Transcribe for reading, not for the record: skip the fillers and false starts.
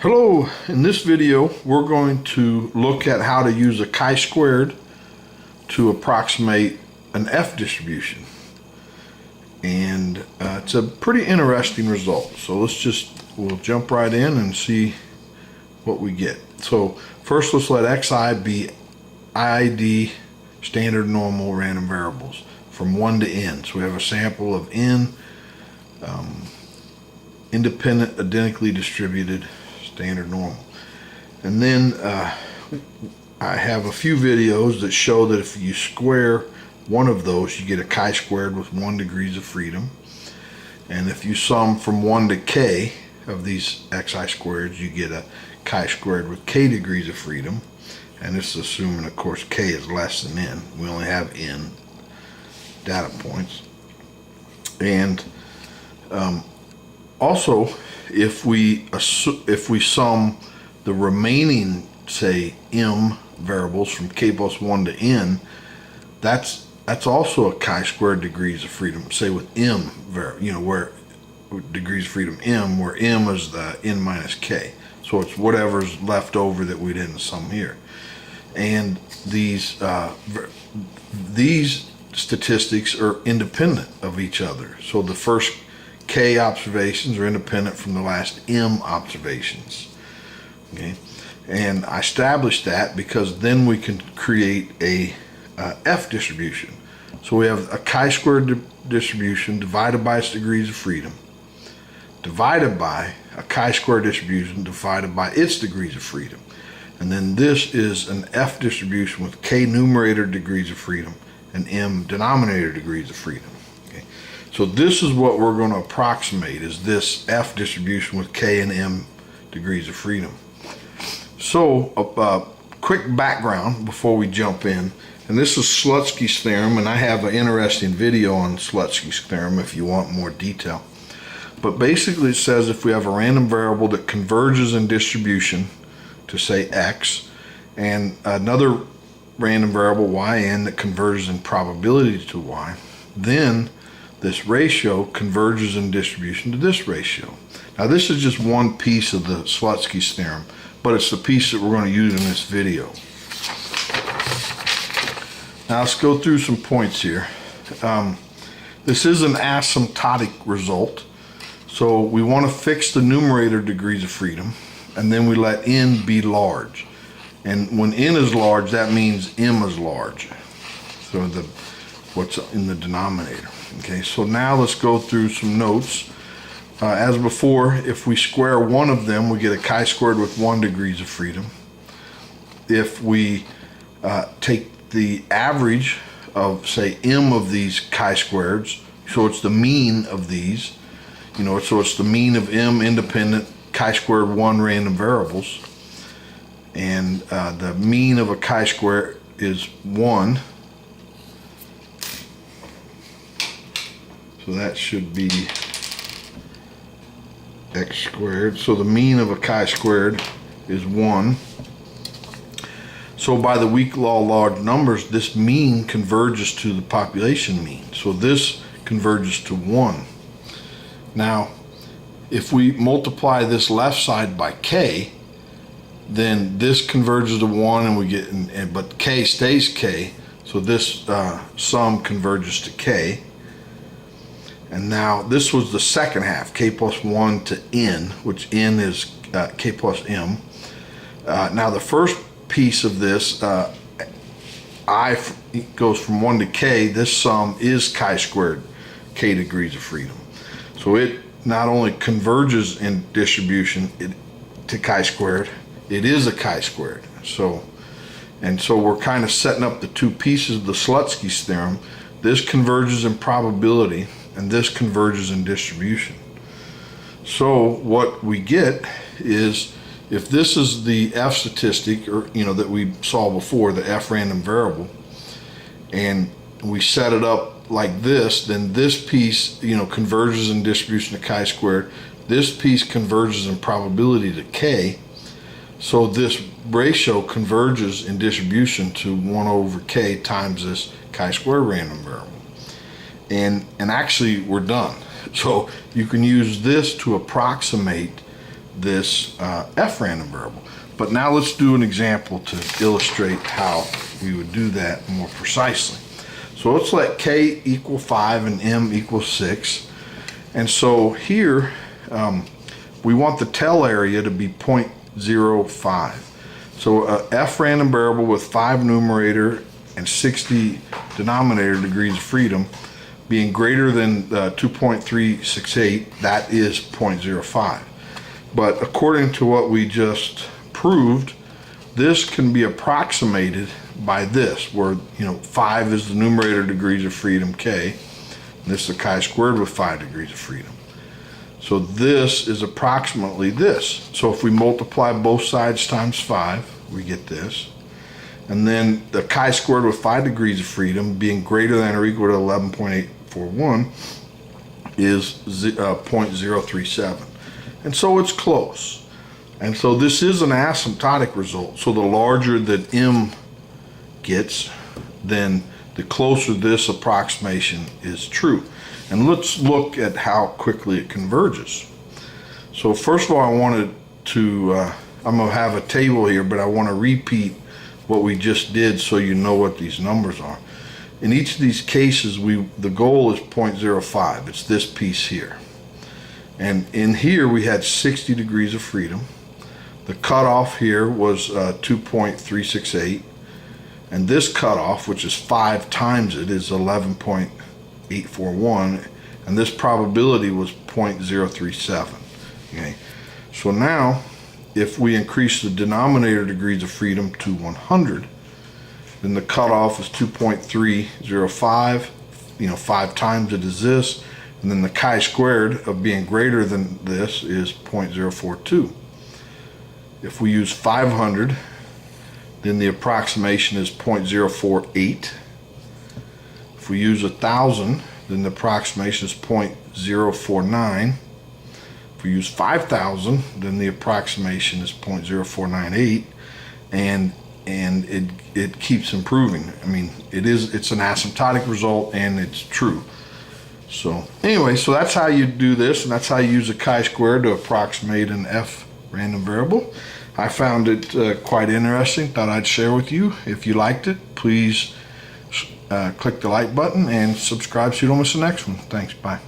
Hello, in this video we're going to look at how to use a chi-squared to approximate an F distribution, and it's a pretty interesting result. So we'll jump right in and see what we get. So first let's let xi be IID standard normal random variables from 1 to n. So we have a sample of n independent identically distributed standard normal. And then I have a few videos that show that if you square one of those, you get a chi-squared with 1 degrees of freedom. And if you sum from 1 to k of these xi squareds, you get a chi-squared with k degrees of freedom. And this is assuming, of course, k is less than n. We only have n data points. And also, if we sum the remaining, say, m variables from k plus 1 to n, that's also a chi-squared degrees of freedom. Say with m where degrees of freedom m, where m is the n minus k. So it's whatever's left over that we didn't sum here. And these statistics are independent of each other. So the first k observations are independent from the last m observations. Okay, and I established that because then we can create a F distribution. So we have a chi-squared distribution divided by its degrees of freedom, divided by a chi-squared distribution divided by its degrees of freedom. And then this is an F distribution with k numerator degrees of freedom and m denominator degrees of freedom. So this is what we're going to approximate, is this F distribution with k and m degrees of freedom. So a quick background before we jump in, and this is Slutsky's theorem, and I have an interesting video on Slutsky's theorem if you want more detail. But basically it says if we have a random variable that converges in distribution to, say, x, and another random variable yn that converges in probability to y, then this ratio converges in distribution to this ratio. Now this is just one piece of the Slutsky's theorem, but it's the piece that we're going to use in this video. Now let's go through some points here. This is an asymptotic result, so we want to fix the numerator degrees of freedom, and then we let n be large. And when n is large, that means m is large. So what's in the denominator. Okay, so now let's go through some notes. As before, if we square one of them, we get a chi-squared with 1 degrees of freedom. If we take the average of, say, m of these chi-squareds, so it's the mean of these, so it's the mean of m independent chi-squared 1 random variables, and the mean of a chi-square is 1. So that should be x squared. So the mean of a chi-squared is 1. So by the weak law of large numbers, this mean converges to the population mean. So this converges to 1. Now, if we multiply this left side by k, then this converges to 1, and we get, but k stays k. So this sum converges to k. And now this was the second half, k plus 1 to n, which n is k plus m. Now the first piece of this, I goes from 1 to k, this sum is chi-squared, k degrees of freedom. So it not only converges in distribution to chi-squared, it is a chi-squared. So we're kind of setting up the two pieces of the Slutsky's theorem. This converges in probability, and this converges in distribution. So what we get is, if this is the F statistic, or that we saw before, the F random variable, and we set it up like this, then this piece converges in distribution to chi-squared. This piece converges in probability to k. So this ratio converges in distribution to 1 over k times this chi-square random variable. And actually we're done. So you can use this to approximate this F random variable. But now let's do an example to illustrate how we would do that more precisely. So let's let K equal 5 and M equal 6. And so here we want the tail area to be 0.05. So a F random variable with 5 numerator and 60 denominator degrees of freedom being greater than 2.368, that is 0.05. But according to what we just proved, this can be approximated by this, where 5 is the numerator degrees of freedom, K, and this is the chi-squared with 5 degrees of freedom. So this is approximately this. So if we multiply both sides times 5, we get this. And then the chi-squared with 5 degrees of freedom being greater than or equal to 11.841 is 0.037. And so it's close. And so this is an asymptotic result. So the larger that M gets, then the closer this approximation is true. And let's look at how quickly it converges. So first of all, I wanted to, I'm going to have a table here, but I want to repeat what we just did so you know what these numbers are. In each of these cases, the goal is 0.05. It's this piece here. And in here, we had 60 degrees of freedom. The cutoff here was 2.368. And this cutoff, which is 5 times it, is 11.841. And this probability was 0.037. Okay. So now, if we increase the denominator degrees of freedom to 100, then the cutoff is 2.305. 5 times it is this. And then the chi-squared of being greater than this is 0.042. If we use 500, then the approximation is 0.048. If we use 1,000, then the approximation is 0.049. If we use 5,000, then the approximation is 0.0498, and it keeps improving. I mean, it's an asymptotic result, and it's true. So anyway, so that's how you do this, and that's how you use a chi-squared to approximate an F random variable. I found it quite interesting. Thought I'd share with you. If you liked it, please click the like button and subscribe so you don't miss the next one. Thanks. Bye.